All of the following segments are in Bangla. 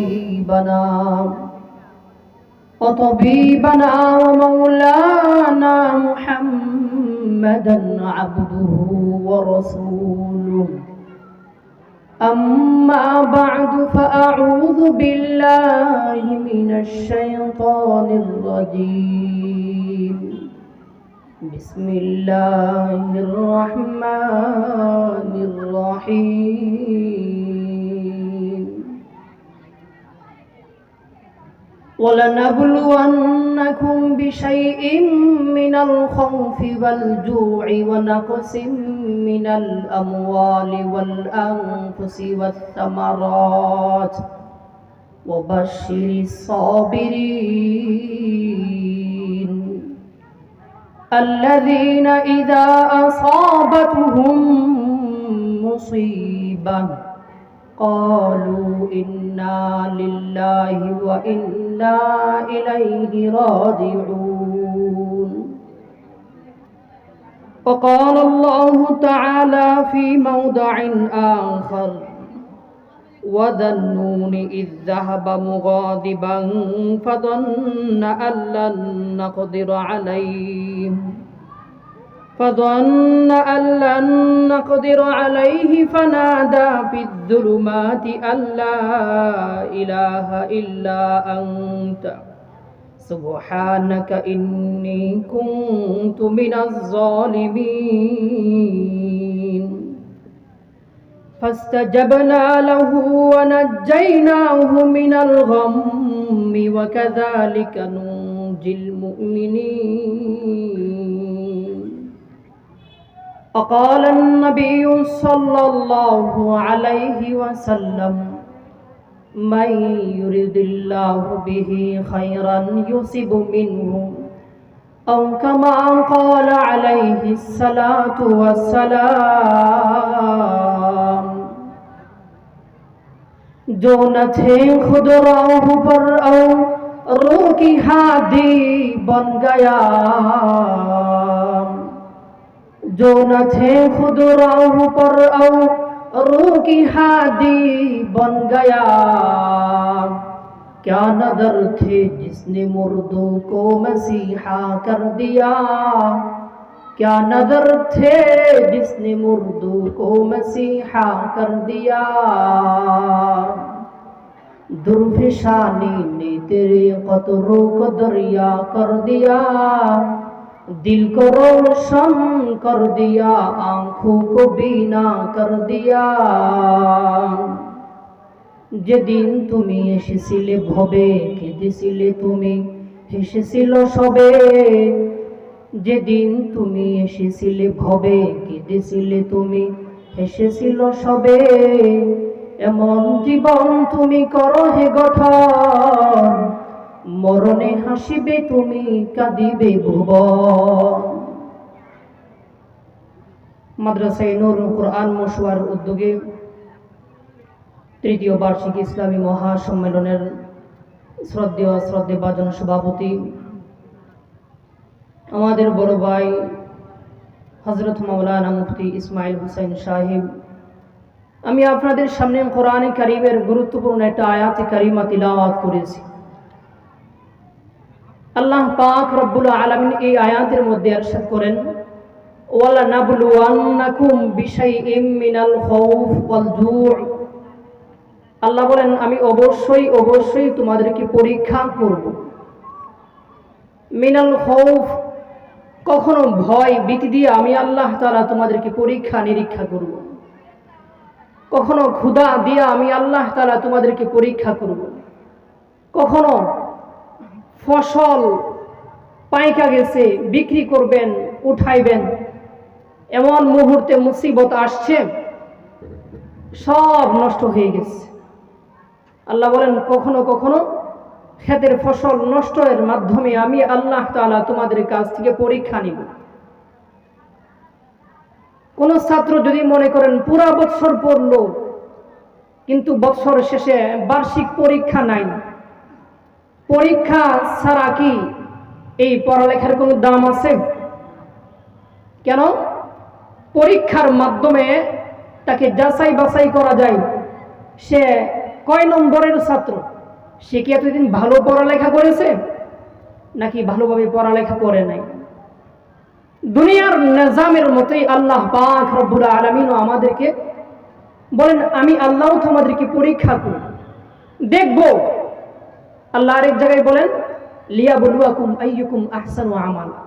حبيبنا وطبيبنا ومولانا محمدا عبده ورسوله أما بعد فأعوذ بالله من الشيطان الرجيم بسم الله الرحمن الرحيم ولنبلونكم بشيء من الخوف والجوع ونقص من الأموال والأنفس والثمرات وبشر الصابرين الذين إذا أصابتهم مصيبة قالوا إنا لله وإنا إليه راجعون وقال الله تعالى في موضع آخر وذا النون إذ ذهب مغاضبا فظن أن لن نقدر عليه فنادى في الظلمات أن لا إله إلا أنت سبحانك إني كنت من الظالمين فاستجبنا له ونجيناه من الغم وكذلك ننجي المؤمنين وقال النبي صلى الله عليه وسلم من يرد الله به خيرا يصب منه أو كما قال عليه الصلاة والسلام जो न थे खुद राह पर रू की हादी बन गया जो न थे खुद राह पर रू की हादी बन गया क्या नदर थे जिसने मुर्दों को मसीहा कर दिया क्या नदर थे जिसने मुर्दों को मसीहा कर दिया दुर्फिशानी ने तेरे कतरों को दरिया कर दिया दिल को रोशन कर दिया आंखों को बीना कर दिया যেদিন তুমি এসেছিলে ভবে কেঁদেছিলে তুমি হেসেছিল সবে যেদিন তুমি এসেছিলে ভবে কেঁদেছিলে তুমি হেসেছিল সবে এমন জীবন তুমি করো হে গঠন মরণে হাসিবে তুমি কাঁদিবে ভুবন মাদ্রাসায়ে নূরুল কুরআন মশওয়ার উদ্যোগে তৃতীয় বার্ষিক ইসলামী মহাসম্মেলনের শ্রদ্ধেয়বাজন সভাপতি আমাদের বড় ভাই হযরত মাওলানা মুফতি ইসমাইল হোসেন সাহেব, আমি আপনাদের সামনে কোরআনে কারীমের গুরুত্বপূর্ণ একটা আয়াতে কারিমা তিলাওয়াত করেছি। আল্লাহ পাক রব্বুল আলামিন এই আয়াতের মধ্যে ইরশাদ করেন, ওয়ালা নাবলুওয়ান্নাকুম বিশাইইম মিনাল খাউফ ওয়াল জু'। আল্লাহ বলেন আমি অবশ্যই তোমাদেরকে পরীক্ষা করব। মিনাল খাউফ, কখনো ভয় ভীতি দিয়ে আমি আল্লাহ তাআলা তোমাদেরকে পরীক্ষা নিরীক্ষা করব। কখনো ক্ষুধা দিয়ে আমি আল্লাহ তাআলা তোমাদেরকে পরীক্ষা করব। কখনো ফসল পাইকা গেছে বিক্রি করবেন উঠাইবেন, এমন মুহূর্তে মুসিবত আসছে সব নষ্ট হয়ে গেছে। আল্লাহ বলেন কখনো কখনো ক্ষেতের ফসল নষ্টের মাধ্যমে আমি আল্লাহ তাআলা তোমাদের কাছ থেকে পরীক্ষা নিব। কোন ছাত্র যদি মনে করেন পুরা বৎসর পড়লো কিন্তু বৎসর শেষে বার্ষিক পরীক্ষা নাই, পরীক্ষা ছাড়া কি এই পড়ালেখার কোনো দাম আছে? কেন? পরীক্ষার মাধ্যমে তাকে যাচাই বাছাই করা যায় সে কয় নম্বরের ছাত্র। সে কি এতদিন ভালো পড়ালেখা করেছে নাকি ভালোভাবে পড়ালেখা করে নাই? দুনিয়ার নিজামের মতোই আল্লাহ পাক রব্বুল আলামিন আমাদেরকে বলেন, আমি আল্লাহ তোমাদেরকে পরীক্ষা করব, দেখব। আল্লাহ আরেক জায়গায় বলেন, লিয়াবলুয়াকুম আইয়ুকুম আহসানু আমালা,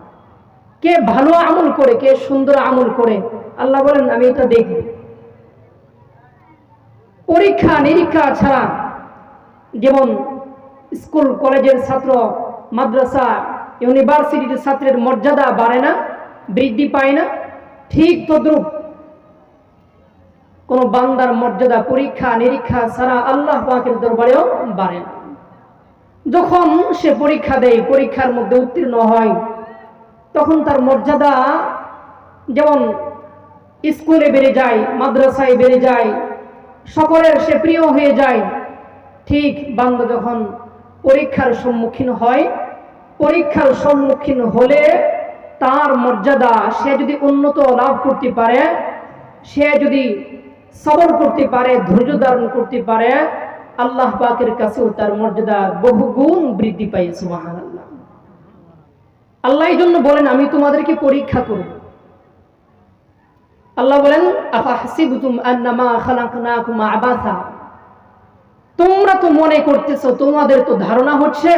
কে ভালো আমল করে, কে সুন্দর আমল করে, আল্লাহ বলেন আমি এটা দেখব। পরীক্ষা নিরীক্ষা ছাড়া যেমন স্কুল কলেজের ছাত্র, মাদ্রাসা ইউনিভার্সিটির ছাত্রের মর্যাদা বাড়ে না, বৃদ্ধি পায় না, ঠিক তদ্রূপ কোন বান্দার মর্যাদা পরীক্ষা নিরীক্ষা ছাড়া আল্লাহ পাকের দরবারেও বাড়ে না। যখন সে পরীক্ষা দেয়, পরীক্ষার মধ্যে উত্তীর্ণ হয়, তখন তার মর্যাদা যেমন স্কুলে বেড়ে যায়, মাদ্রাসায় বেড়ে যায়, সকলের সে প্রিয় হয়ে যায়। ঠিক বান্দা যখন পরীক্ষার সম্মুখীন হয়, পরীক্ষার সম্মুখীন হলে তার মর্যাদা, সে যদি উন্নত লাভ করতে পারে, সে যদি সবর করতে পারে, ধৈর্য ধারণ করতে পারে, আল্লাহ পাকের কাছেও তার মর্যাদা বহুগুণ বৃদ্ধি পায়। সুবহানাল্লাহ। আল্লাহ এই জন্য বলেন আমি তোমাদেরকে পরীক্ষা করব। আল্লাহ বলেন, আফাহসিবতুম আন্নামা খালাকনাকুম আবাসা, তোমরা তো মনে করতেছো, তোমাদের তো ধারণা হচ্ছে,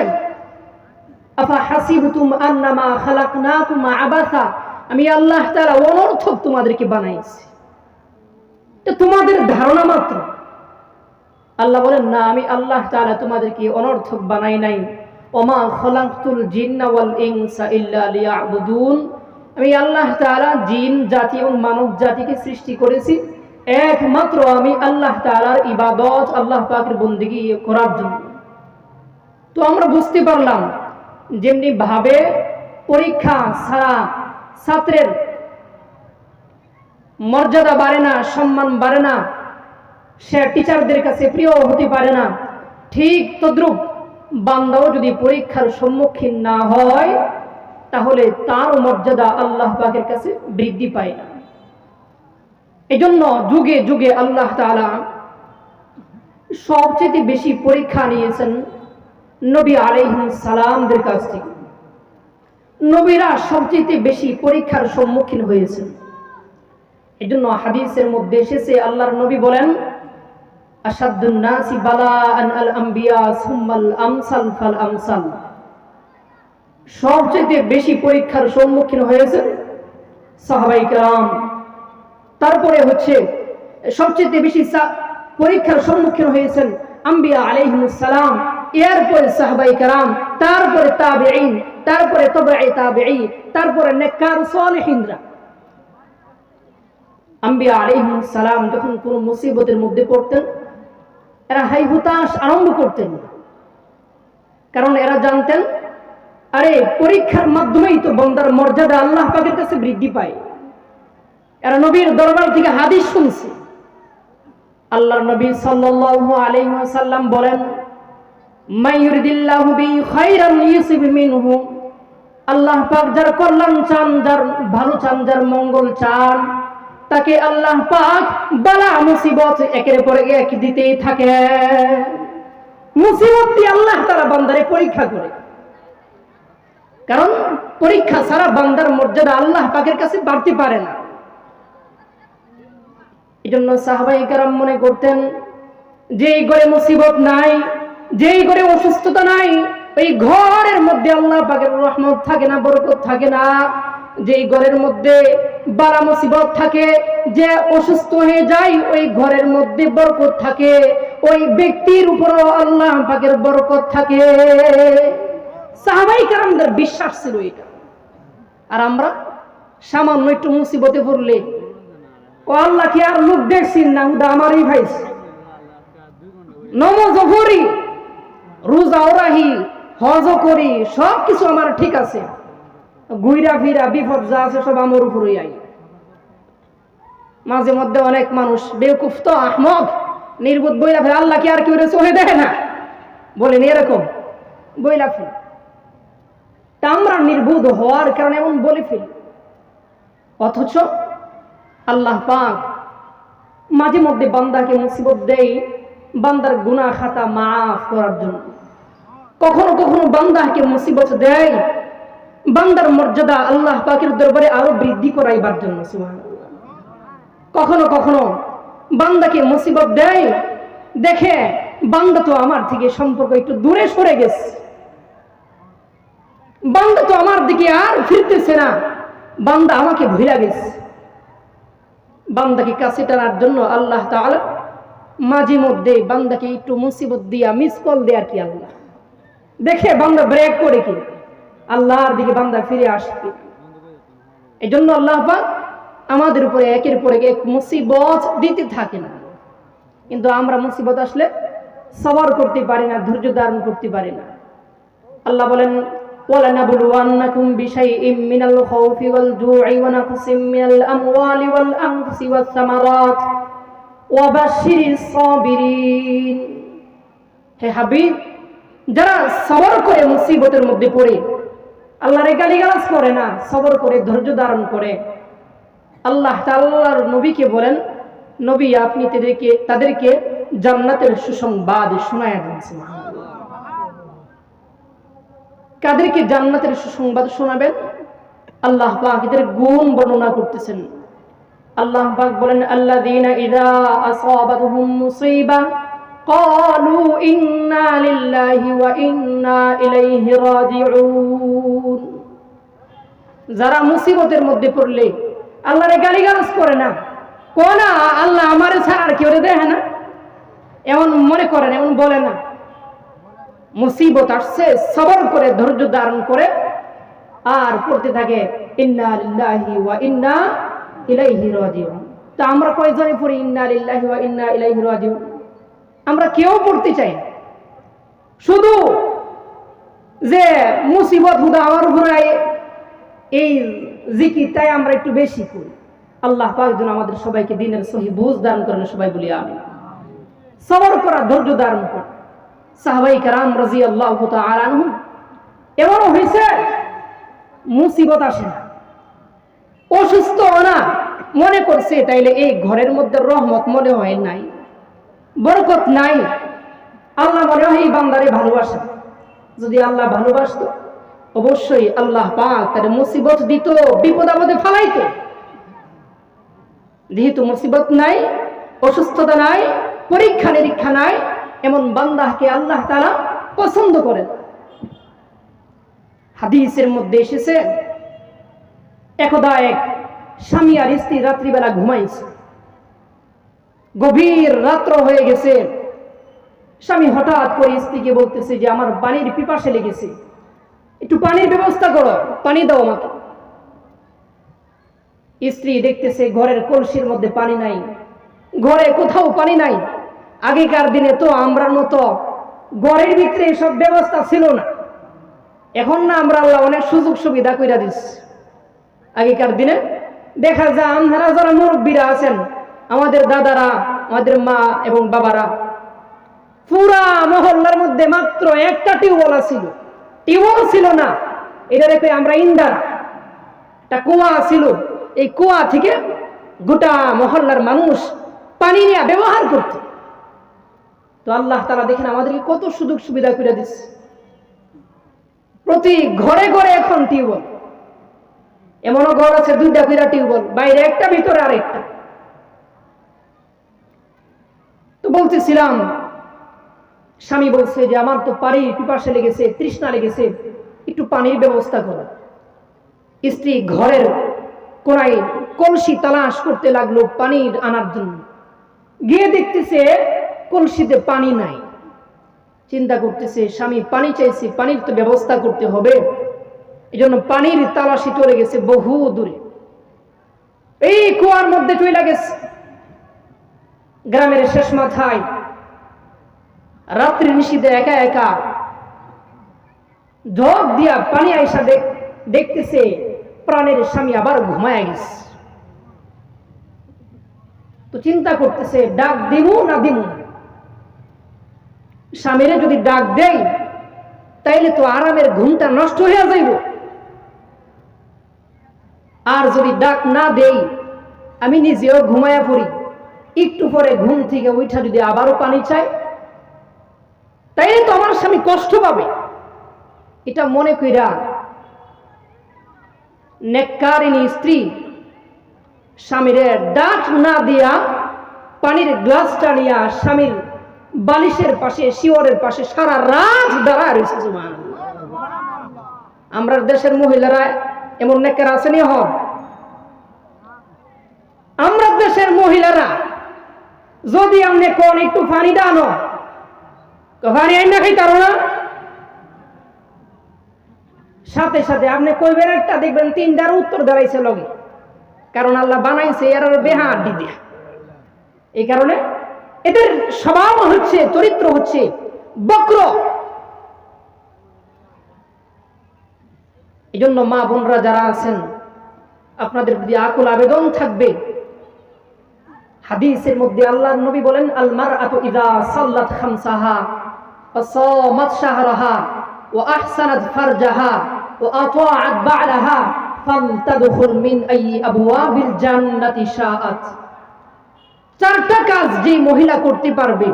আফাহসিবতুম আন্নামা খালাকনাকুম আবাসা, আমি আল্লাহ তাআলা অনর্থক তোমাদেরকে বানাইছি, তো তোমাদের ধারণা মাত্র। আল্লাহ বলেন না, আমি আল্লাহ তাআলা তোমাদেরকে অনর্থক বানাই নাই। ওমা খালাকতুল জিন্না ওয়াল ইনসা ইল্লা লিয়াবুদুন, আমি আল্লাহ তাআলা জিন জাতি এবং মানব জাতিকে সৃষ্টি করেছি একমাত্র আমি আল্লাহ তাআলার ইবাদত, আল্লাহ পাকের বন্দেগী করার জন্য। তো আমরা বুঝতে পারলাম যেমনি ভাবে পরীক্ষা ছাড়া ছাত্রের মর্যাদা বাড়ে না, সম্মান বাড়ে না, সে টিচারদের কাছে প্রিয় হতে পারে না, ঠিক তদ্রূপ বান্দাও যদি পরীক্ষার সম্মুখীন না হয়, তাহলে তার মর্যাদা আল্লাহ পাকের কাছে বৃদ্ধি পায় না। এজন্য যুগে যুগে আল্লাহ তাআলা সবচেয়ে বেশি পরীক্ষা নিয়েছেন নবী আলাইহিস সালামদের কাছ থেকে। নবীরা সবচেয়ে বেশি পরীক্ষার সম্মুখীন হয়েছেন। এজন্য হাদিসের মধ্যে এসেছে, আল্লাহর নবী বলেন, আশাদ্দুন নাসি বালাআন আল আম্বিয়া সুম্মাল আমসাল ফাল আমসাল, সবচেয়ে বেশি পরীক্ষার সম্মুখীন হয়েছেন সাহাবায়ে কেরাম। তারপরে হচ্ছে সবচেয়ে বেশি পরীক্ষার সম্মুখীন হয়েছেন আম্বিয়া আলাইহিস সালাম, এরপরে সাহাবায়ে কেরাম, তারপরে তাবেঈন, তারপরে তাবেঈ তাবেঈ, তারপরে নেককার সালেহিনরা। আম্বিয়া আলাইহিস সালাম যখন কোনো মুসিবতের মধ্যে পড়তেন, এরা হাই হুতাশ আরম্ভ করতেন, কারণ এরা জানতেন আরে পরীক্ষার মাধ্যমেই তো বান্দার মর্যাদা আল্লাহ পাকের কাছে বৃদ্ধি পায়। এরা নবীর দরবার থেকে হাদিস শুনছে। আল্লাহর নবী সাল্লাল্লাহু আলাইহি ওয়াসাল্লাম বলেন, মাইয়ুরিদিল্লাহু বিহি খায়রান ইউসিব মিনহু, আল্লাহ পাক যার কল্যাণ চান, যার ভালো চান, যার মঙ্গল চান, তাকে আল্লাহ পাক বালা মুসিবত একের পর এক দিতেই থাকে। মুসিবত দিয়ে আল্লাহ তাআলা বান্দারে পরীক্ষা করে, কারণ পরীক্ষা ছাড়া বান্দার মর্যাদা আল্লাহ পাকের কাছে বাড়তে পারে না। এজন্য সাহাবায়ে কেরাম মনে করতেন, যেই ঘরে মুসিবত নাই, যেই ঘরে অসুস্থতা নাই, ওই ঘরের মধ্যে আল্লাহ পাকের রহমত থাকে না, বরকত থাকে না। যেই ঘরের মধ্যে বালা মুসিবত থাকে, যে অসুস্থ হয়ে যায়, ওই ঘরের মধ্যে বরকত থাকে, ওই ব্যক্তির উপরও আল্লাহ পাকের বরকত থাকে। সাহাবায়ে কেরামদের বিশ্বাস ছিল এটা। আর আমরা সামান্য একটু মুসিবতে পড়লে, ও আল্লাহ কি আর লোক দেখছেন না, উদা আমারই ভাইস, নমাজ পড়ি, রোজাও রাখি, হজও করি, সব কিছু আমার ঠিক আছে, ঘুরা ফিরা বিপদ যা আছে সব আমার উপরেই আই। মাঝে মধ্যে অনেক মানুষ বেকুফ তো আহমদ নির্বোধ বইলা ফেলে, আল্লাহ কি আর কেউ চোখে দেখে না, বলেন এরকম বইলা ফেলে। তা আমরা নির্বোধ হওয়ার কারণে এমন বলে ফেলি, অথচ আল্লাহ পাক মাঝে মধ্যে বান্দাকে মুসিবত দেয় বান্দার গুনাহ খাতা মাফ করার জন্য। কখনো কখনো বান্দাকে মুসিবত দেয় বান্দার মর্যাদা আল্লাহ পাকের দরবারে আরো বৃদ্ধি করাইবার জন্য। সুবহানাল্লাহ। কখনো কখনো বান্দাকে মুসিবত দেয়, দেখে বান্দা তো আমার থেকে সম্পর্ক একটু দূরে সরে গেছে, বান্দা তো আমার দিকে আর ফিরতেছে না, বান্দা আমাকে ভুলে গেছে। বান্দাকে কাছে টানার জন্য আল্লাহ তাআলা মাঝে মধ্যে বান্দাকে একটু মুসিবত দিয়া মিস কল দেয় আর কি। আল্লাহ দেখে বান্দা ব্রেক করে কি আল্লাহর দিকে বান্দা ফিরে আসবে। এই জন্য আল্লাহ পাক আমাদের উপরে একের পর এক মুসিবত দিতে থাকে না, কিন্তু আমরা মুসিবত আসলে সবর করতে পারি না, ধৈর্য ধারণ করতে পারি না। আল্লাহ বলেন وَلَنَبْلُوَنَّكُمْ بِشَيْءٍ مِّنَ الْخَوْفِ وَالْجُوعِ وَنَقْصٍ مِّنَ الْأَمْوَالِ وَالْأَنفُسِ وَالثَّمَرَاتِ وَبَشِّرِ الصَّابِرِينَ। হে হাবিব, যারা সবর করে মুসিবতের মধ্যে পড়ে আল্লাহর গালিগালাজ করে না, সবর করে ধৈর্য ধারণ করে, আল্লাহ তাআলার নবীকে বলেন, নবী আপনি তাদেরকে জান্নাতের সুসংবাদ শোনায়া দেন। কাদেরকে জান্নাতের সুসংবাদ শোনাবেন? আল্লাহ পাক এদের গুণ বর্ণনা করতেছেন। আল্লাহ পাক বলেন, আল্লাযীনা ইযা আসাবাতহুম মুসিবা ক্বালু ইন্না লিল্লাহি ওয়া ইন্না ইলাইহি রাজিউন। যারা মুসিবতের মধ্যে পড়লে আল্লাহরে গালিগালাজ করে না, কোনা আল্লাহ আমারে ছাড়া আর কেউ দেখে না, এমন মনে করেন, এমন বলে না। মুসিবত আসছে, সবর করে ধৈর্য ধারণ করে আর পড়তে থাকে ইন্না লিল্লাহি ওয়া ইন্না ইলাইহি রাজিউন। তা আমরা কয়জনে পড়ি ইন্না লিল্লাহি ওয়া ইন্না ইলাইহি রাজিউন? আমরা কেউ পড়তে চাই না। শুধু যে মুসিবত হুদা আমার উপরে এই জিকির, তাই আমরা একটু বেশি করি। আল্লাহ পাক যেন আমাদের সবাইকে দ্বীনের সহি বুঝ দান করেন। সবাই বলি আমিন। সবর করা, ধৈর্য ধারণ করা। সাহাবায়ে কেরাম রাদিয়াল্লাহু তাআলা আনহুম এমনও হয়েছে মুসিবত আসে না, অসুস্থ না, মনে করছে তাইলে এই ঘরের মধ্যে রহমত মনে হয় নাই, বরকত নাই, আল্লাহ মনে হয় এই বান্দারে ভালোবাসে। যদি আল্লাহ ভালোবাসতো অবশ্যই আল্লাহ পাক তার মুসিবত দিত, বিপদ আপদে ফালাইতো। যেহেতু মুসিবত নাই, অসুস্থতা নাই, পরীক্ষা নিরীক্ষা নাই, এমন বান্দাকে আল্লাহ তাআলা পছন্দ করেন। হাদিসের মধ্যে এসেছে, একদা এক স্বামী আর স্ত্রী রাত্রিবেলা ঘুমাইছে, গভীর রাত্র হয়ে গেছে। স্বামী হঠাৎ করে স্ত্রীকে বলতেছে যে আমার পানির পিপাসা লেগেছে, একটু পানির ব্যবস্থা করো, পানি দাও আমাকে। স্ত্রী দেখতেছে ঘরের কলসির মধ্যে পানি নাই, ঘরে কোথাও পানি নাই। আগেকার দিনে তো আমরার মতো ঘরের ভিতরে সব ব্যবস্থা ছিল না। এখন না আমরা আল্লাহ অনেক সুযোগ সুবিধা কইরা দিচ্ছি। আগেকার দিনে দেখা যায় আমরা যারা মুরব্বীরা আছেন, আমাদের দাদারা, আমাদের মা এবং বাবারা, পুরা মহল্লার মধ্যে মাত্র একটা টিউবওয়েল ছিল, টিউবওয়েল ছিল না, এটা রেখে আমরা ইন্দারা, একটা কুয়া ছিল। এই কুয়া থেকে গোটা মহল্লার মানুষ পানি নিয়ে ব্যবহার করত। তো আল্লাহ তাআলা দেখেন আমাদেরকে কত সুযোগ সুবিধা করে দিচ্ছে। প্রতি ঘরে ঘরে এখন টিউবওয়েল। এমনও ঘর আছে দুইটা করে টিউবওয়েল, বাইরে একটা, ভিতরে আরেকটা। তো বলতেছিলাম, স্বামী বলছে যে আমার তো পানির পিপাসা লেগেছে, তৃষ্ণা লেগেছে, একটু পানির ব্যবস্থা করো। স্ত্রী ঘরের কোনায় কলসি তালাশ করতে লাগলো পানির আনার জন্য। গিয়ে দেখতেছে কলসিতে পানি নাই। চিন্তা করতেছে, স্বামী পানি চাইছে, পানির তো ব্যবস্থা করতে হবে। এই জন্য পানির তালাশি চলে গেছে বহু দূরে, এই কুয়ার মধ্যে চলে গেছে। গ্রামের শেষ মাথায় রাত্রি নিশীথে একা একা ঝোঁক দিয়া পানি আইসা দেখতেছে প্রাণের স্বামী আবার ঘুমায় গেছে। তো চিন্তা করতেছে ডাক দিব না দিব না। স্বামীরে যদি ডাক দেই তাইলে তো আরামের ঘুমটা নষ্ট হয়ে যাইব, আর যদি ডাক না দেই আমি নিজেও ঘুমায়া পড়ি, একটু পরে ঘুম থেকে উঠা যদি আবারও পানি চাই তাইলে তো আমার স্বামী কষ্ট পাবে। এটা মনে কইরা নেককারিনী স্ত্রী স্বামীরে ডাক না দিয়া পানির গ্লাসটা নিয়া স্বামীর বালিশের পাশে শিওরের পাশে সারা রাত দাঁড়ায় রয়েছে। সুবহানাল্লাহ। আমরা দেশের মহিলারা এমন নেককার আসেনি হন। আমরা দেশের মহিলারা যদি আপনি কোন একটু পানি দানো পানি আইনা খাইতার না, সাথে সাথে আপনি কইবেন একটা দেখবেন তিনটার উত্তর দাঁড়াইছে লগে, কারণ আল্লাহ বানাইছে এর বেহা আড্ডি দিয়া। এই কারণে এদের স্বভাব হচ্ছে, চরিত্র হচ্ছে বক্র। এই জন্য মা বোনরা যারা আছেন আপনাদের প্রতি আকুল আবেদন থাকবে। হাদিসের মধ্যে আল্লাহর নবী বলেন, আল মারআতু ইযা সাল্লাত খামসাহা ওয়া সামাত শাহরাহা ওয়া আহসানাত ফারজাহা ওয়া আতাআত বা'লাহা ফালতাদখুল মিন আইয়ি আবওয়াবিল জান্নাতি শাআত। চারটা কাজ যে মহিলা করতে পারবে,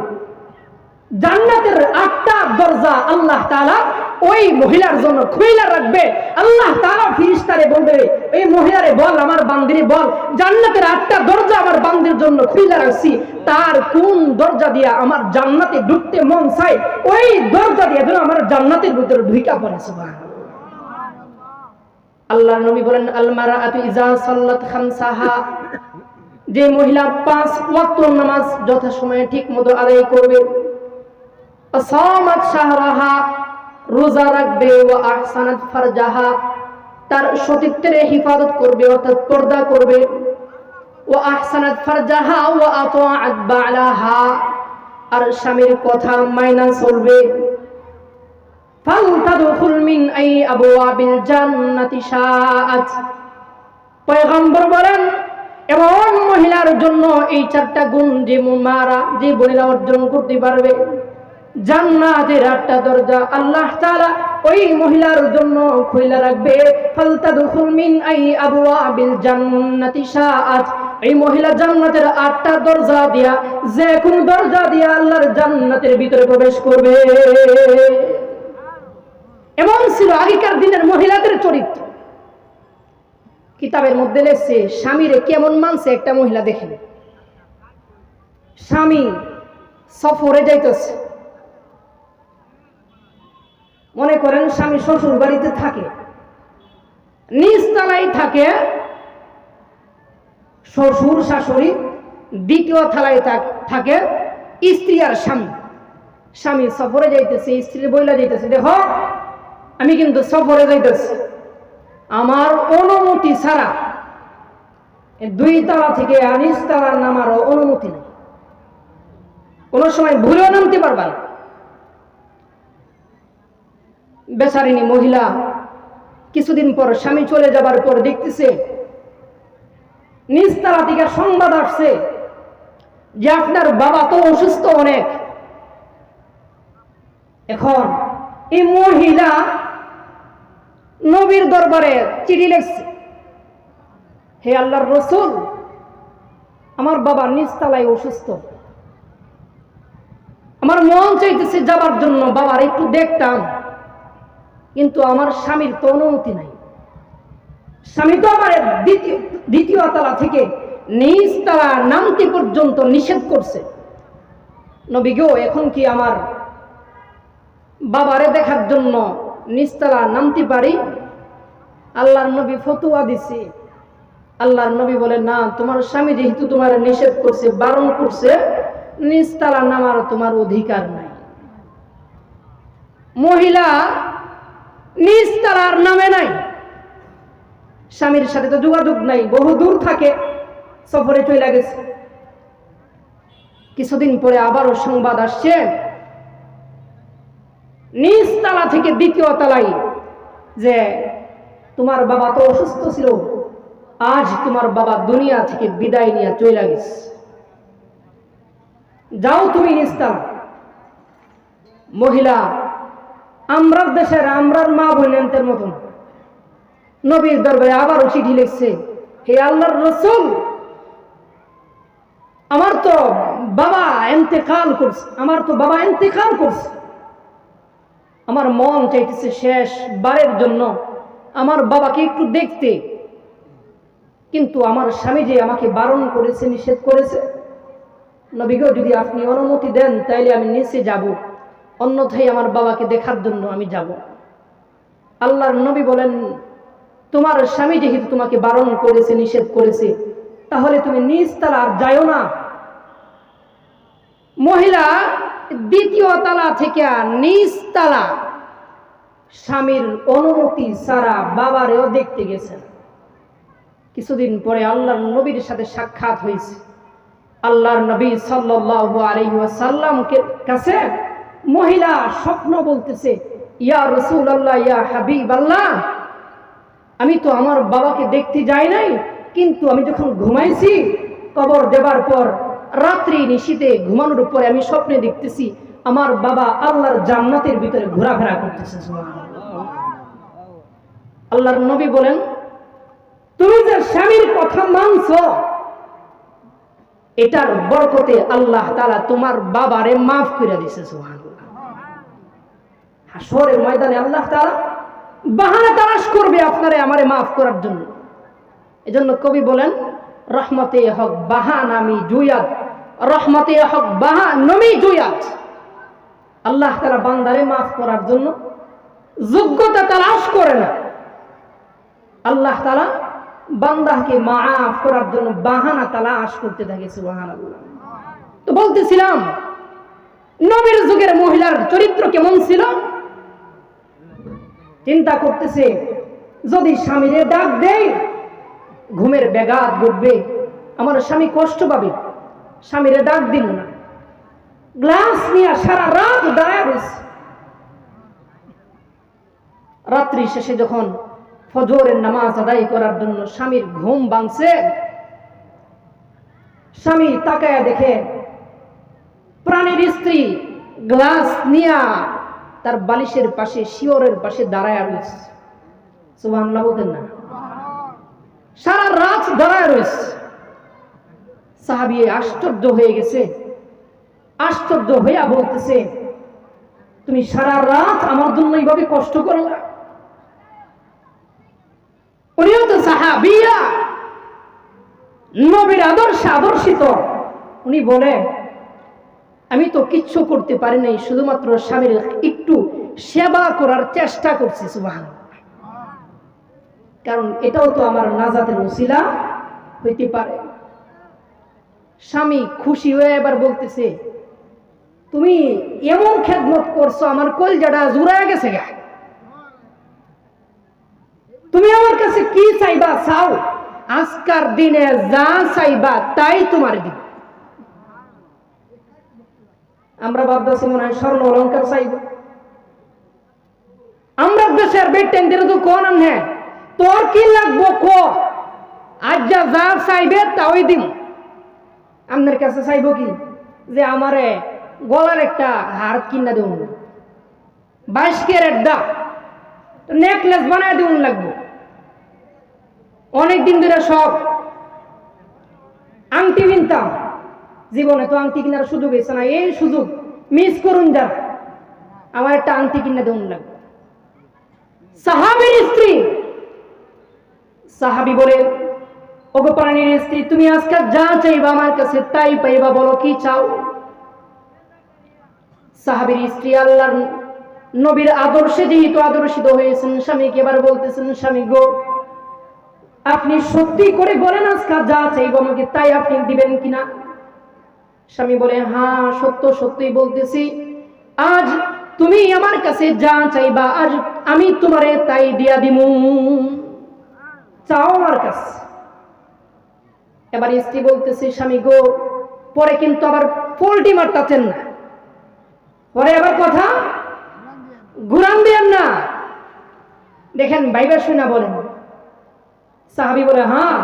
জান্নাতের 8টা দরজা আল্লাহ তাআলা ওই মহিলার জন্য খুইলা রাখবে। আল্লাহ তাআলা ফেরেশতারে বলবে, এই মহিলারে বল, আমার বান্দিরে বল, জান্নাতের 8টা দরজা আমার বান্দির জন্য খুইলা রাখছি, তার কোন দরজা দিয়া আমার জান্নাতে ঢুকতে মন চায় ওই দরজা দিয়ে যেন আমার জান্নাতের ভিতরে ঢুকা পড়ে। সুবহানাল্লাহ। আল্লাহর নবী বলেন, আল মারআতু ইযা সাল্লাত খামসাহা, যে মহিলা 5 ওয়াক্ত নামাজ যথাসময়ে ঠিকমতো আদায় করবে, সামাত শাহরাহা, রোজা রাখবে, ওয়া আহসানাত ফারজাহা, তার সতীত্বের হিফাজত করবে অর্থাৎ পর্দা করবে, ওয়া আহসানাত ফারজাহা ওয়া আতাআত বা'লাহা, আর স্বামীর কথা মাইনা চলবে, ফালতাদখুল মিন আই আবওয়াবিল জান্নাতি শাআত। পয়গম্বর বলেন, এমন মহিলার জন্য এই 4টা গুণ যে মারা যে বোনেরা অর্জন করতে পারবে, জান্নাতের 8টা দরজা আল্লাহ তাআলা ওই মহিলার জন্য খুলে রাখবে। ফালতাদখুল মিন আই আবওয়াবিল জান্নাতি শাআত, এই মহিলা জান্নাতের 8টা দরজা দিয়া যে কোন দরজা দিয়া আল্লাহর জান্নাতের ভিতরে প্রবেশ করবে। এমন ছিল আগেকার দিনের মহিলাদের চরিত্র। কিতাবের মধ্যে লেখছে, স্বামীরে কেমন মানছে একটা মহিলা দেখেন। স্বামী সফরে যাইতেছে, মনে করেন স্বামী শ্বশুর বাড়িতে থাকে, নিজ তলায় থাকে শ্বশুর শাশুড়ি, দ্বিতীয় তলায় থাকে স্ত্রী আর স্বামী। স্বামী সফরে যাইতেছে, স্ত্রী বইলা যাইতেছে, দেখো আমি কিন্তু সফরে যাইতেছি, আমার অনুমতি ছাড়া 2 তলা থেকে নিচ তলার নামার অনুমতি নেই, কোন সময় ভুলেও নামতে পারবা না। বেচারিনী মহিলা কিছুদিন পর স্বামী চলে যাবার পর দেখতেছে নিজ তলা থেকে সংবাদ আসছে যে আপনার বাবা তো অসুস্থ অনেক। এখন এই মহিলা নবীর দরবারে চিঠি লিখছে, হে আল্লাহর রাসূল, আমার বাবা নিজ তলায় অসুস্থ, আমার মন চাইতেছে যাবার জন্য, বাবার একটু দেখতাম, কিন্তু আমার স্বামীর তো অনুমতি নাই। স্বামী তো আমার দ্বিতীয় তলা থেকে নিজ তলা নামতে পর্যন্ত নিষেধ করছে। নবী গো, এখন কি আমার বাবারে দেখার জন্য নিজ তলা নামতে পারি? আল্লাহর নবী ফতোয়া দিছে। আল্লাহর নবী বলে, না, তোমার স্বামী যেহেতু তোমার নিষেধ করছে, বারণ করছে, নিজ তলা নামার তোমার অধিকার নাই। মহিলা নিজ তলার নামে নাই, স্বামীর সাথে তো যোগাযোগ নাই, বহু দূর থাকে, সফরে চলে গেছে। কিছুদিন পরে আবারও সংবাদ আসছে, নিজ তলা থেকে দ্বিতীয় তলায়, যে তোমার বাবা তো অসুস্থ ছিল, আজ তোমার বাবা দুনিয়া থেকে বিদায় নিয়ে চলে গেছে, যাও তুমি নিজ তলা। মহিলা আমরার দেশের আমরার মা বোনের মতন নবীর দরবারে আবারও চিঠি লিখছে, হে আল্লাহর রাসূল, আমার তো বাবা ইন্তেকাল করছে, আমার মন চাইতেছে শেষবারের জন্য আমার বাবাকে একটু দেখতে, কিন্তু আমার স্বামী যে আমাকে বারণ করেছে, নিষেধ করেছে। নবী গো, যদি আপনি অনুমতি দেন তাইলে আমি নিচে যাব, অন্যথায় আমার বাবাকে দেখার জন্য আমি যাব। আল্লাহর নবী বলেন, তোমার স্বামী যেহেতু তোমাকে বারণ করেছে, নিষেধ করেছে, তাহলে তুমি নিচ তলা আর যাও না। মহিলা দ্বিতীয় তলা থেকে নিচ তলা স্বামীর অনুমতি ছাড়া বাবারেও দেখতে গেছেন। কিছুদিন পরে আল্লাহর নবীর সাথে সাক্ষাৎ হয়েছে। আল্লাহর নবী সাল্লাল্লাহু আলাইহি ওয়াসাল্লামকে কাছে মহিলা স্বপ্ন বলতেছে, ইয়া রাসূলুল্লাহ, ইয়া হাবিবাল্লাহ, আমি তো আমার বাবাকে দেখতে যাই নাই, কিন্তু আমি যখন ঘুমাইছি কবর দেবার পর রাত্রি নিশীতে ঘুমানোর পরে আমি স্বপ্নে দেখতেছি আমার বাবা আল্লাহর জান্নাতের ভিতরে ঘোরাফেরা করতেছে। সুবহানাল্লাহ। আল্লাহর নবী বলেন, তুমি যে স্বামীর কথা মানছো, এটার বরকতে আল্লাহ তাআলা তোমার বাবারে মাফ করে দিয়েছে। সুবহানাল্লাহ। হাসরের ময়দানে আল্লাহ তাআলা বাহানা তালাশ করবে আপনারে আমারে মাফ করার জন্য। এজন্য কবি বলেন, রহমতে হক বাহা নামি জুয়াত, রহমতে হক বাহা নমি জুয়াত। আল্লাহ তাআলা বান্দারে মাফ করার জন্য যোগ্যতা তালাশ করে না, আল্লাহ তাআলা বান্দাকে মাফ করার জন্য বাহানা তালাশ করতে থাকে। সুবহানাল্লাহ। তো বলতেছিলাম, নবীর যুগের মহিলার চরিত্র কেমন ছিল? চিন্তা করতেছে, যদি স্বামীরে ডাক দেয় ঘুমের ব্যাঘাত ঘটবে, আমার স্বামী কষ্ট পাবে, স্বামীরে ডাক দিল না, গ্লাস নিয়ে সারা রাত দাঁড়ায় রয়েছে। রাত্রি শেষে যখন ফজরের নামাজ আদায় করার জন্য স্বামীর ঘুম ভাঙছে, স্বামী তাকায়া দেখে প্রাণের স্ত্রী গ্লাস নিয়া তার বালিশের পাশে, শিওরের পাশে দাঁড়ায় রয়েছে। সুবহানাল্লাহ বলতেন না? সারা রাত দাঁড়ায় রয়েছে। সাহাবী আশ্চর্য হয়ে গেছে, আশ্চর্য হইয়া বলতেছে, তুমি সারা রাত আমার জন্য এইভাবে কষ্ট করলা? উনিও তো সাহাবিয়া, নবীর আদর্শে আদর্শিত। উনি বলে, আমি তো কিচ্ছু করতে পারি নাই, শুধুমাত্র স্বামীর একটু সেবা করার চেষ্টা করছি। সুবহানাল্লাহ। কারণ এটাও তো আমার নাজাতের ওসিলা হইতে পারে। স্বামী খুশি হয়ে এবার বলতেছে, তুমি এমন খেদমত করছো, আমার কলজাটা জুড়ায় গেছে গা। তুমি আমার কাছে কি চাইবা চাও, আজকার দিনে যা চাইবা তাই তোমার দিব। আমরা ভাবতেছি মনে হয় স্বর্ণ অলঙ্কার চাইব। আমরা দেশের বেটেনদের তো কোন হ্যাঁ, তোর কি লাগবো ক, আজ যা যা চাইবে তাই দিব। আপনার কাছে চাইব কি যে আমারে গলার একটা হার কিনা দেউন, 22 ক্যারেট দা নেকলেস বানায় দেউন লাগবো। অনেকদিন ধরে সব আংটি কিনতাম, জীবনে তো আংটি কেনার সুযোগ হয়েছে না, এই সুযোগ মিস করুন যারা, আমার একটা আংটি কিনে দেউন লাগবে। সাহাবীর স্ত্রী, সাহাবী বলে, ওগো প্রাণীর স্ত্রী, তুমি আজকে যা চাইবা আমার কাছে তাই পাইবা, বলো কি চাও। সাহাবীর স্ত্রী আল্লাহর নবীর আদর্শে যেহেতু আদর্শিত হয়েছেন, স্বামীকে এবার বলতেছেন, স্বামী গো, আপনি সত্যি করে বলেন আজকে যা চাইবো আমাকে তাই আপনি দিবেন কিনা। স্বামী বলে, হ্যাঁ সত্য সত্যই বলতেছি, আজ তুমি আমার কাছে যা চাইবা আজ আমি তোমারে তাই দিয়া দিমু, চাও আমার কাছে। এবার স্ত্রী বলতেছে, স্বামী গো, পরে কিন্তু আবার পোল্টি মারতাছেন না, পরে আবার কথা ঘুরান দিয়েন না, দেখেন ভাইবা শুনা বলেন। সাহাবী বলে, হ্যাঁ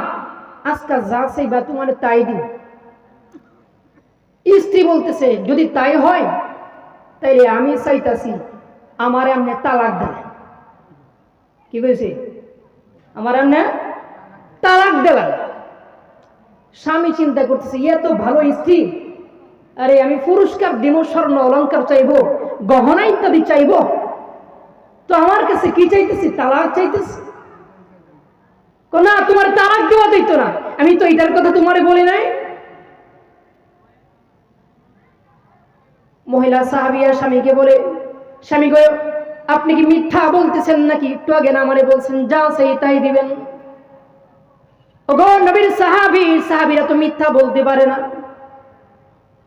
আজকে যা চাইবা তোমার তাই দিব। স্ত্রী বলতেছে, যদি তাই হয় তাইলে আমি চাইতাছি আমার এমনি তালাক দেন। কি বলছে? আমার এমনি তালাক দিলাম। স্বামী চিন্তা করতেছে, এ তো ভালো স্ত্রী, আরে আমি পুরস্কার দিব, স্বর্ণ অলঙ্কার চাইবো, গহনা ইত্যাদি চাইবো, তো আমার কাছে কি চাইতেছি? তালাক চাইতেছি। না, তোমার তালাক দেওয়া দিত না। আমি তো এটার কথা তোমারে বলি নাই। মহিলা সাহাবিয়া স্বামীকে বলে, স্বামী গো, আপনি কি মিথ্যা বলতেছেন নাকি? একটু আগে না আমারে বলছেন যা সেই তাই দিবেন। ওগো নবীর সাহাবী, সাহাবীরা তো মিথ্যা বলতে পারে না।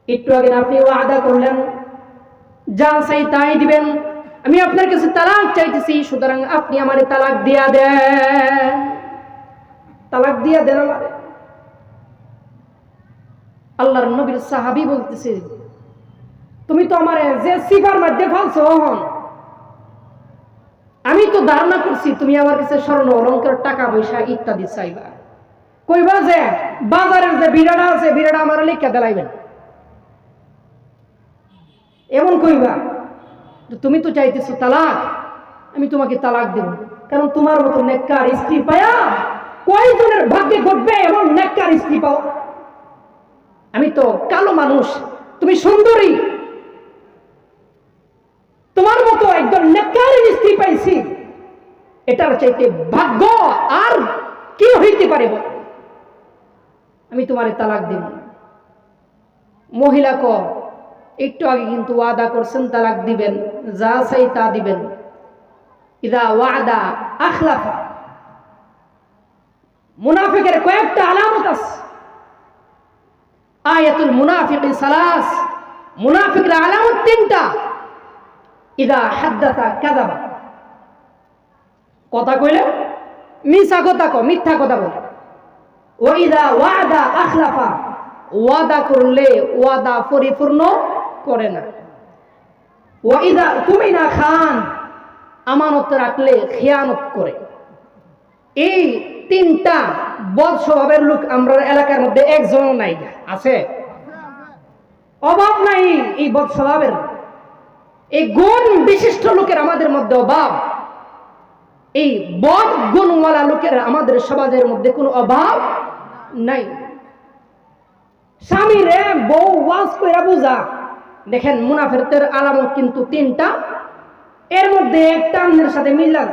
একটু আগে আপনি ওয়াদা করলেন যা চাই তাই দিবেন। আমি আপনার কাছে তালাক চাইতেছি, সুতরাং আপনি আমারে তালাক দিয়া দেন, তালাক দিয়া দেন আমারে। আল্লাহর নবীর সাহাবী বলতেছে, তুমি তো আমারে যে সিফার মধ্যে ফালছো, আমি তো ধারণা করছি তুমি আমার কাছে স্বর্ণ অলংকার, টাকা পয়সা ইত্যাদি চাইবা। কইবা যে বাজারের যে বিড়াটা আছে, বিড়াটা আমার লিখে দেলাইবেন, এমন কইবা। তুমি তো চাইতেছো তালাক, আমি তোমাকে তালাক দেব। কারণ তোমার মতো নেককার স্ত্রী পায়া কয়জনের ভাগ্যে ঘটবে এমন নেককার স্ত্রী পাও? আমি তো কালো মানুষ, তুমি সুন্দরী, তোমার মতো একজন নেককার স্ত্রী পাইছি, এটার চাইতে ভাগ্য আর কি হইতে পারে? আমি তোমারে তালাক দেব। মহিলা একটু আগে কিন্তু ওয়াদা করছেন তালাক দিবেন, যা চাই তা দিবেন। ইদা ওয়াদা আখলাফা। মুনাফিকের কয়েকটা আলামত আছে। আয়াতুল মুনাফিকি সালাস, মুনাফিকের আলামত তিনটা। ইদা হাদ্দাসা কাযাবা, কথা কইলে মিছা কথা কয়, মিথ্যা কথা বলে। ওয়া ইদা ওয়াদা আখলাফা, ওয়াদা করলে ওয়াদা পরিপূর্ণ করে না। ওয়া ইদা তুমিনা খান, আমানত রাখলে খেয়ানত করে। এই তিনটা বদ স্বভাবের লোক আমরা এলাকার মধ্যে একজনও নাই, আছে? অভাব নাই এই বদ স্বভাবের। এই গুণ বিশিষ্ট লোকের আমাদের মধ্যে অভাব। এই বদ গুণওয়ালা লোকের আমাদের সমাজের মধ্যে কোনো অভাব নাই। স্বামীরে বউ ওয়াজ কইরা বুঝা। দেখেন মুনাফিকদের আলামত কিন্তু তিনটা, এর মধ্যে একটা অন্যের সাথে মিল্লা।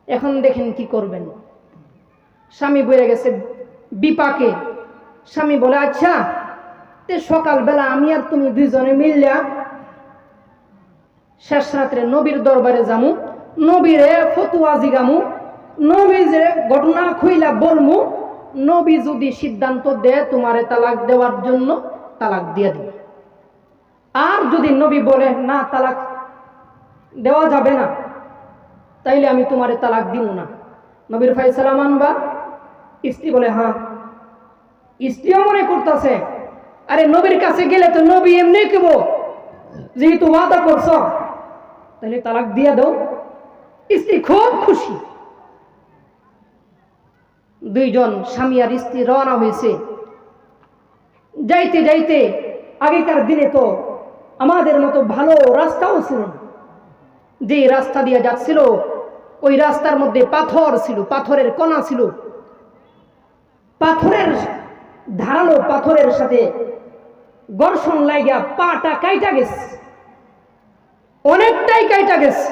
এখন দেখেন কি করবেন। স্বামী বলে গেছে বিপাকে, স্বামী বলে আচ্ছা তে সকালবেলা আমি আর তুমি দুইজনে মিললা শেষ রাত্রে নবীর দরবারে যামু, নবীরে ফতুয়া জিগামু, নবী যে ঘটনা খুইলা বলমু, নবী যদি সিদ্ধান্ত দেয় তোমারে তালাক দেওয়ার জন্য, তালাক দিয়ে দিবে। আর যদি নবী বলে না তালাক দেওয়া যাবে না, তাইলে আমি তোমারে তালাক দিব না। নবীর ফায়সালা মানবা? স্ত্রী বলে হ্যাঁ। স্ত্রীও মনে করতেছে আরে নবীর কাছে গেলে তো নবী এমনি কেব, যেহেতু ওয়াদা করছ তাহলে তালাক দিয়ে দাও। স্ত্রী খুব খুশি। দুইজন স্বামী আর স্ত্রী রওনা হয়েছে। যাইতে যাইতে, আগেকার দিনে তো আমাদের মতো ভালো রাস্তাও ছিল না। যে রাস্তা দিয়ে যাচ্ছিল ওই রাস্তার মধ্যে পাথর ছিল, পাথরের কণা ছিল। পাথরের ধারালো পাথরের সাথে ঘর্ষণ লাগিয়া পাটা কাইটা গেছে, অনেকটাই কাইটা গেছে।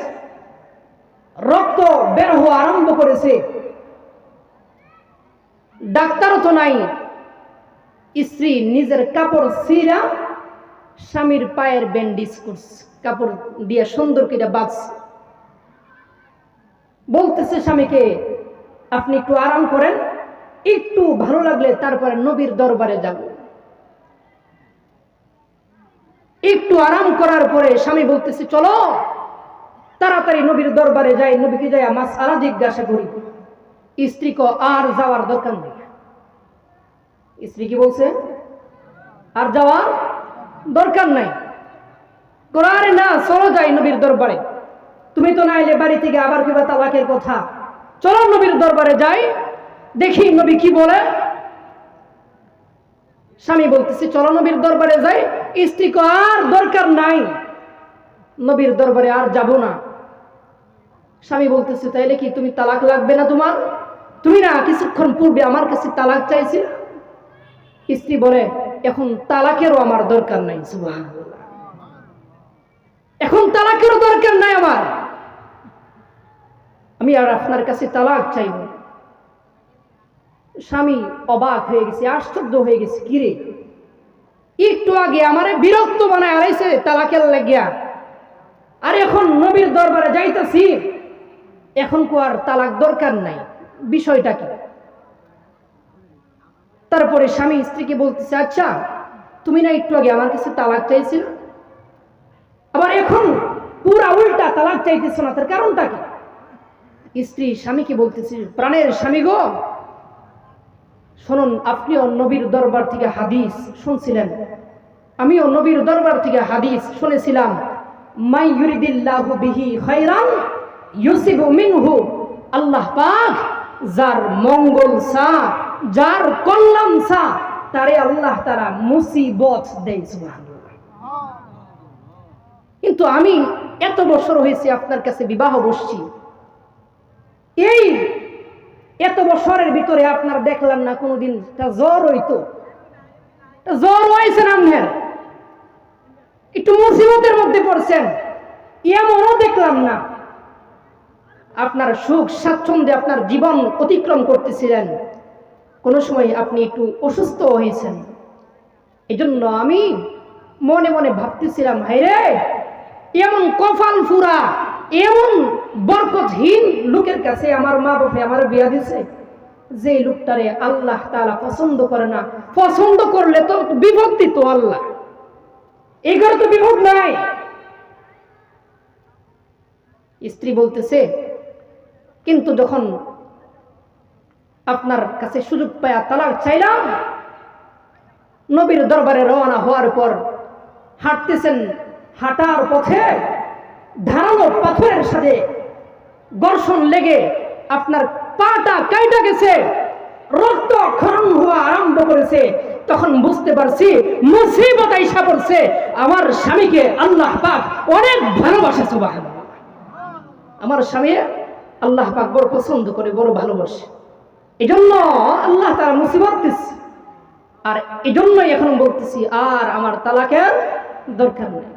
রক্ত বের হওয়া আরম্ভ করেছে। ডাক্তারও তো নাই। স্ত্রী নিজের কাপড় ছিঁড়া স্বামীর পায়ের ব্যান্ডেজ করছে, কাপড় দিয়ে সুন্দর করে বাঁধছে। বলতেছে স্বামীকে আপনি একটু আরাম করেন, একটু ভালো লাগলে তারপরে নবীর দরবারে যাব। একটু আরাম করার পরে স্বামী বলতেছে চলো তাড়াতাড়ি নবীর দরবারে যাই, নবীকে যাই মাসআলা জিজ্ঞাসা করি। স্ত্রী আর যাওয়ার দরকার নেই। স্ত্রী কি বলছে? আর যাওয়ার দরকার নাই। আরে না, চলো যাই নবীর দরবারে। তুমি তো না এলে বাড়ি থেকে আবার কিবা তালাকের কথা। চলো নবীর দরবারে যাই, দেখি নবী কি বলে। স্বামী বলতেছে চলো নবীর দরবারে যাই। স্ত্রী আর দরকার নাই, নবীর দরবারে আর যাব না। স্বামী বলতেছে তাইলে কি তুমি তালাক লাগবে না তোমার? তুমি না কিছুক্ষণ পূর্বে আমার কাছে তালাক চাইছিলে। স্ত্রী বলে এখন তালাকেরও আমার দরকার নাই। সুবহানাল্লাহ, এখন তালাকেরও দরকার নাই আমার। আমি আর আপনার কাছে তালাক চাইব। স্বামী অবাক হয়ে গেছে, আশ্চর্য হয়ে গেছে, কিরে একটু আগে আমারে বিরক্ত বানায় হারাইছে তালাকের লাগিয়া, আর এখন নবীর দরবারে যাইতাছি, এখন কো আর তালাক দরকার নাই, বিষয়টা কি? তারপরে স্বামী স্ত্রীকে বলতেছে, আচ্ছা তুমি না একটু আগে আমার কাছে তালাক চাইছিল, আবার এখন পুরা উল্টা তালাক চাইতেছ না, তার কারণটা কি? স্ত্রী স্বামীকে বলতেছে, প্রাণের স্বামী গো, শুনুন, আপনিও নবীর দরবার থেকে হাদিস শুনছিলেন, আমিও নবীর দরবার থেকে হাদিস শুনেছিলাম, মাই ইউরিদিল্লাহু বিহি খায়রান ইউসিবু মিনহু, আল্লাহ পাক যার মঙ্গল চা, যার কল্যাণ চা, তারে আল্লাহ তাআলা মুসিবত দেয়। সুবহানাল্লাহ। কিন্তু আমি এত বছর হয়েছে আপনার কাছে বিবাহ বসছি, এই এত বছরের ভিতরে আপনার দেখলাম না কোনোদিন জ্বর হইতো, জ্বর হয়েছে না আপনার, একটু মুসিবতের মধ্যে পড়ছেন, এমনও দেখলাম না। আপনার সুখ স্বাচ্ছন্দ্যে আপনার জীবন অতিক্রম করতেছিলেন, কোনো সময় আপনি একটু অসুস্থ হয়েছেন। এই জন্য আমি মনে মনে ভাবতেছিলাম, হায়রে এমন কপাল ফুরা, এমন বরকতহীন লোকের কাছে আমার মা বাবা আমার বিয়া দিছে, যে লোকটারে আল্লাহ তাআলা পছন্দ করে না, পছন্দ করলে তো বিপদ দিত আল্লাহ, এই ঘরে তো বিপদ নাই। স্ত্রী বলতেছে, কিন্তু যখন আপনার কাছে সুযোগ পায়া তালাক চাইলাম, নবীর দরবারে রওনা হওয়ার পর হাঁটতেছেন, হাঁটার পথে ধারালো পাথরের সাথে ঘর্ষণ লেগে আপনার পাটা কাইটা গেছে, রক্ত ক্ষরণ হওয়া আরম্ভ করেছে, তখন বুঝতে পারছি মুসিবত আইসা পড়ছে, আমার স্বামীকে আল্লাহ পাক অনেক ভালোবাসে। সুবহানাল্লাহ। আমার স্বামী আল্লাহ পাক বড় পছন্দ করে, বড় ভালোবাসে, এই জন্য আল্লাহ তাআলা মুসিবত দিচ্ছে, আর এই জন্যই এখন বলতেছি আর আমার তালাকের দরকার নেই।